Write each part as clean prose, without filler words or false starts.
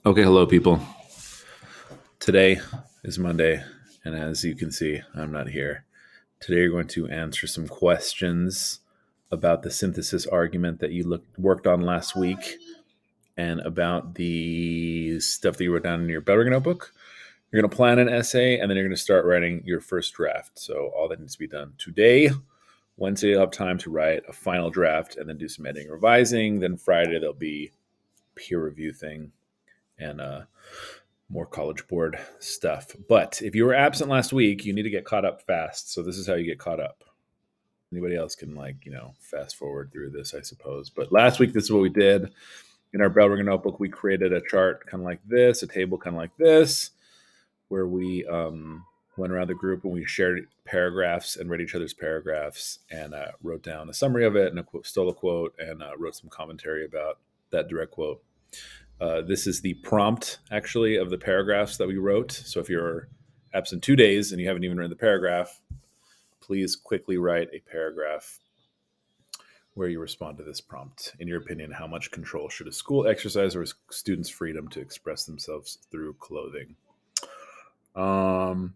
Okay, hello, people. Today is Monday, and as you can see, I'm not here. Today, you're going to answer some questions about the synthesis argument that you worked on last week and about the stuff that you wrote down in your Bellringer notebook. You're going to plan an essay, and then you're going to start writing your first draft. So, all that needs to be done today. Wednesday, you'll have time to write a final draft and then do some editing and revising. Then Friday, there'll be peer review thing and more College Board stuff. But if you were absent last week, you need to get caught up fast. So this is how you get caught up. Anybody else can fast forward through this, I suppose. But last week, this is what we did. In our Bellringer notebook, we created a chart kind of like this, a table kind of like this, where we went around the group and we shared paragraphs and read each other's paragraphs and wrote down a summary of it and stole a quote and wrote some commentary about that direct quote. This is the prompt, actually, of the paragraphs that we wrote. So if you're absent 2 days and you haven't even read the paragraph, please quickly write a paragraph where you respond to this prompt. In your opinion, how much control should a school exercise over students' freedom to express themselves through clothing? And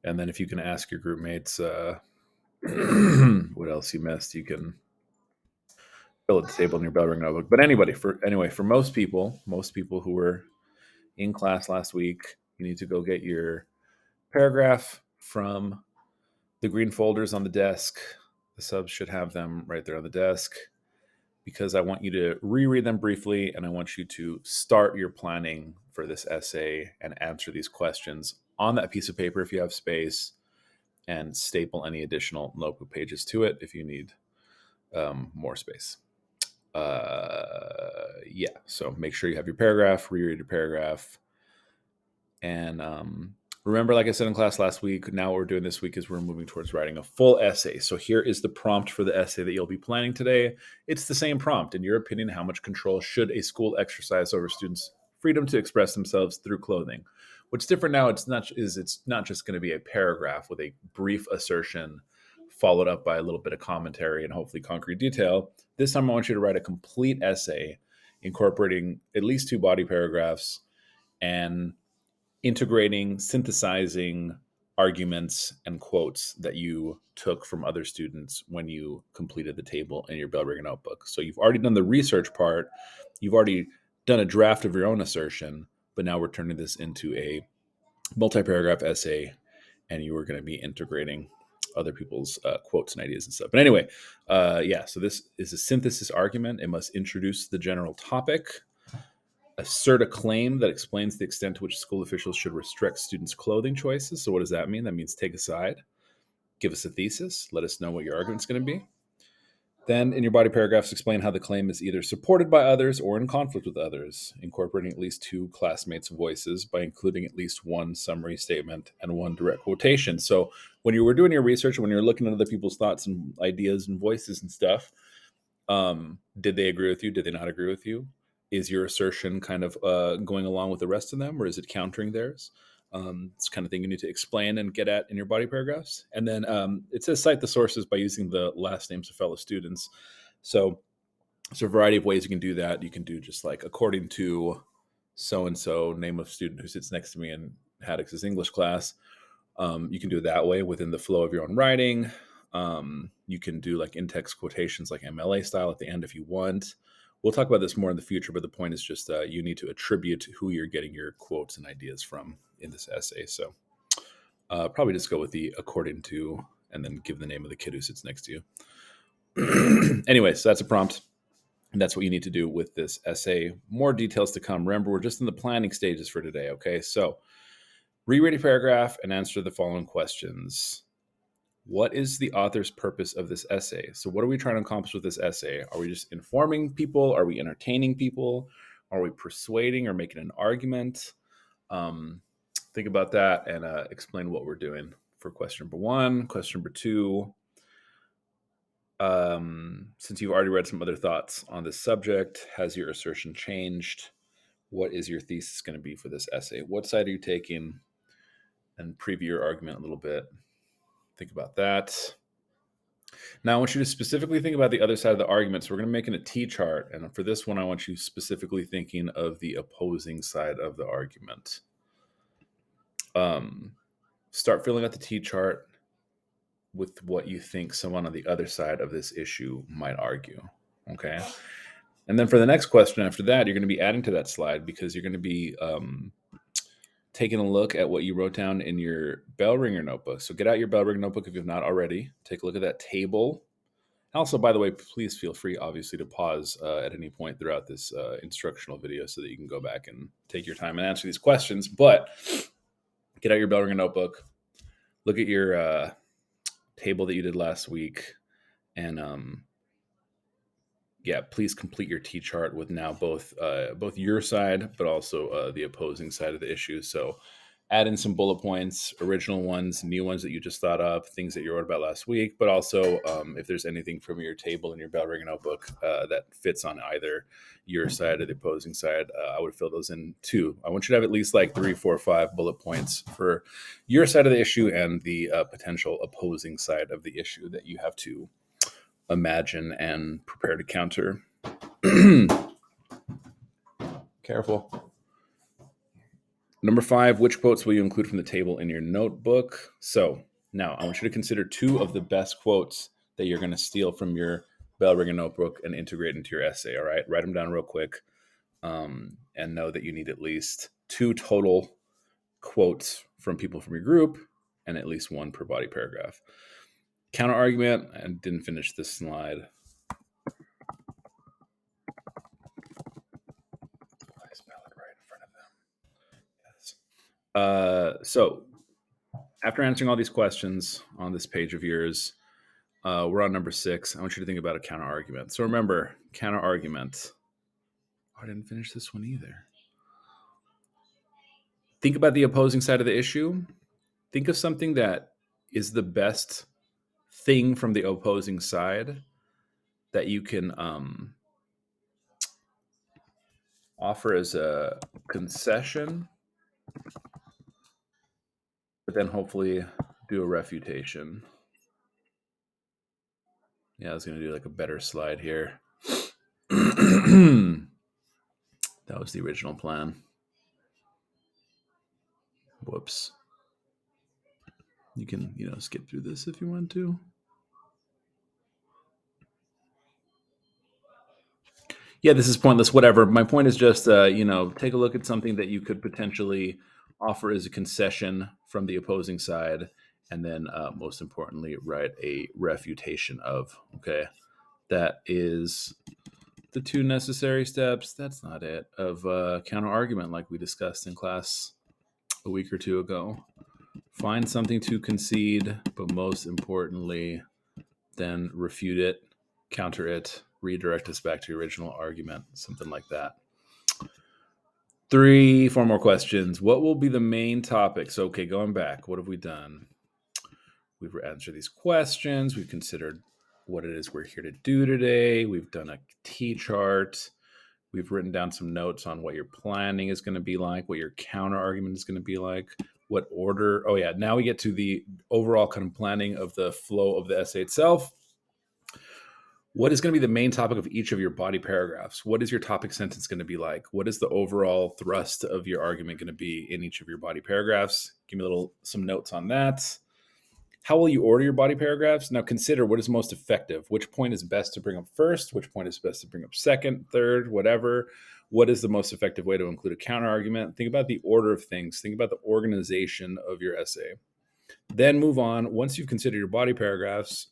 then if you can ask your group mates what else you missed, you can fill at the table in your Bellringer notebook. But for most people who were in class last week, you need to go get your paragraph from the green folders on the desk. The subs should have them right there on the desk because I want you to reread them briefly and I want you to start your planning for this essay and answer these questions on that piece of paper if you have space and staple any additional notebook pages to it if you need more space. So make sure you have your paragraph, reread your paragraph, and remember, like I said in class last week, now what we're doing this week is we're moving towards writing a full essay. So here is the prompt for the essay that you'll be planning today. It's the same prompt. In your opinion, how much control should a school exercise over students' freedom to express themselves through clothing? What's different now, it's not just going to be a paragraph with a brief assertion followed up by a little bit of commentary and hopefully concrete detail. This time I want you to write a complete essay incorporating at least 2 body paragraphs and integrating, synthesizing arguments and quotes that you took from other students when you completed the table in your Bellringer notebook. So you've already done the research part, you've already done a draft of your own assertion, but now we're turning this into a multi-paragraph essay, and you are going to be integrating other people's quotes and ideas and stuff. But anyway, so this is a synthesis argument. It must introduce the general topic, assert a claim that explains the extent to which school officials should restrict students' clothing choices. So what does that mean? That means take a side, give us a thesis, let us know what your argument's going to be. Then in your body paragraphs, explain how the claim is either supported by others or in conflict with others, incorporating at least 2 classmates' voices by including at least 1 summary statement and 1 direct quotation. So when you were doing your research, when you're looking at other people's thoughts and ideas and voices and stuff, did they agree with you? Did they not agree with you? Is your assertion kind of going along with the rest of them, or is it countering theirs? It's the kind of thing you need to explain and get at in your body paragraphs. And then it says cite the sources by using the last names of fellow students. So there's a variety of ways you can do that. You can do just like according to so-and-so, name of student who sits next to me in Haddix's English class. You can do it that way within the flow of your own writing. You can do like in-text quotations like MLA style at the end if you want. We'll talk about this more in the future, but the point is just you need to attribute who you're getting your quotes and ideas from in this essay. So probably just go with the according to and then give the name of the kid who sits next to you. Anyway, so that's a prompt. And that's what you need to do with this essay. More details to come. Remember, we're just in the planning stages for today, okay? So reread a paragraph and answer the following questions. What is the author's purpose of this essay? So what are we trying to accomplish with this essay? Are we just informing people? Are we entertaining people? Are we persuading or making an argument? Think about that and explain what we're doing for question number 1. Question number 2, since you've already read some other thoughts on this subject, has your assertion changed? What is your thesis going to be for this essay? What side are you taking? And preview your argument a little bit. Think about that. Now I want you to specifically think about the other side of the argument. So we're going to make a T chart. And for this one, I want you specifically thinking of the opposing side of the argument. Start filling out the T chart with what you think someone on the other side of this issue might argue. Okay. And then for the next question after that, you're going to be adding to that slide because you're going to be taking a look at what you wrote down in your bell ringer notebook. So get out your bell ringer notebook if you've not already. Take a look at that table. Also, by the way, please feel free, obviously, to pause at any point throughout this instructional video so that you can go back and take your time and answer these questions. But get out your bell ringer notebook, look at your table that you did last week, and please complete your T chart with now both your side, but also the opposing side of the issue. So add in some bullet points, original ones, new ones that you just thought up, things that you wrote about last week, but also if there's anything from your table in your bell ringer notebook that fits on either your side or the opposing side, I would fill those in too. I want you to have at least like 3, 4, 5 bullet points for your side of the issue and the potential opposing side of the issue that you have to imagine and prepare to counter. Careful. Number 5, which quotes will you include from the table in your notebook? So now I want you to consider 2 of the best quotes that you're going to steal from your bell ringer notebook and integrate into your essay. All right, write them down real quick, and know that you need at least 2 total quotes from people from your group and at least 1 per body paragraph. Counter argument. I didn't finish this slide. So after answering all these questions on this page of yours, we're on number 6. I want you to think about a counter argument. So remember, counter argument. I didn't finish this one either. Think about the opposing side of the issue. Think of something that is the best thing from the opposing side that you can offer as a concession, but then hopefully do a refutation. Yeah, I was going to do like a better slide here. That was the original plan. Whoops. You can, skip through this if you want to. Yeah, this is pointless, whatever. My point is just, take a look at something that you could potentially offer as a concession from the opposing side, and then most importantly, write a refutation of, okay? That is the 2 necessary steps. That's not it, of counter argument like we discussed in class a week or 2 ago. Find something to concede, but most importantly, then refute it, counter it, redirect us back to the original argument, something like that. 3, 4 more questions. What will be the main topics? Okay, going back, what have we done? We've answered these questions. We've considered what it is we're here to do today. We've done a T chart. We've written down some notes on what your planning is going to be like, what your counter argument is going to be like, what order. Oh, yeah. Now we get to the overall kind of planning of the flow of the essay itself. What is going to be the main topic of each of your body paragraphs? What is your topic sentence going to be like? What is the overall thrust of your argument going to be in each of your body paragraphs? Give me some notes on that. How will you order your body paragraphs? Now consider what is most effective. Which point is best to bring up first? Which point is best to bring up second, third, whatever? What is the most effective way to include a counter argument? Think about the order of things. Think about the organization of your essay. Then move on. Once you've considered your body paragraphs,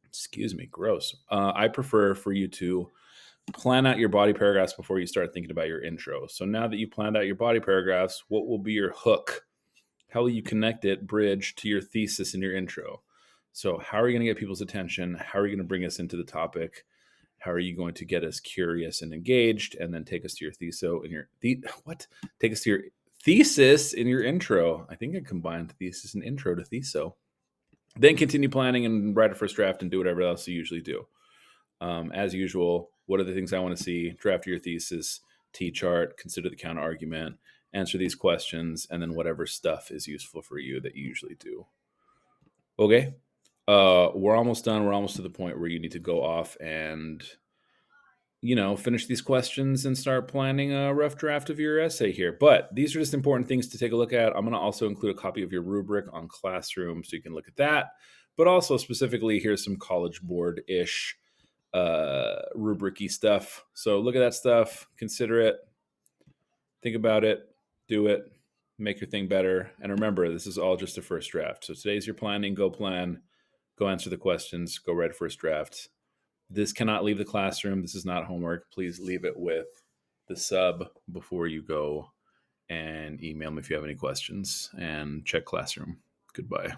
excuse me, gross. I prefer for you to plan out your body paragraphs before you start thinking about your intro. So now that you planned out your body paragraphs, what will be your hook? How will you connect it, bridge to your thesis in your intro? So how are you going to get people's attention? How are you going to bring us into the topic? How are you going to get us curious and engaged, and then take us to your take us to your thesis in your intro? I think I combined thesis and intro to theso. Then continue planning and write a first draft and do whatever else you usually do. As usual, what are the things I want to see? Draft your thesis, T chart, consider the counter argument, answer these questions, and then whatever stuff is useful for you that you usually do. Okay. We're almost done. We're almost to the point where you need to go off and, finish these questions and start planning a rough draft of your essay here. But these are just important things to take a look at. I'm going to also include a copy of your rubric on Classroom so you can look at that. But also specifically, here's some College Board-ish rubric-y stuff. So look at that stuff, consider it, think about it, do it, make your thing better. And remember, this is all just a first draft. So today's your planning, go plan, go answer the questions, go write a first draft. This cannot leave the classroom. This is not homework. Please leave it with the sub before you go, and email me if you have any questions, and check Classroom. Goodbye.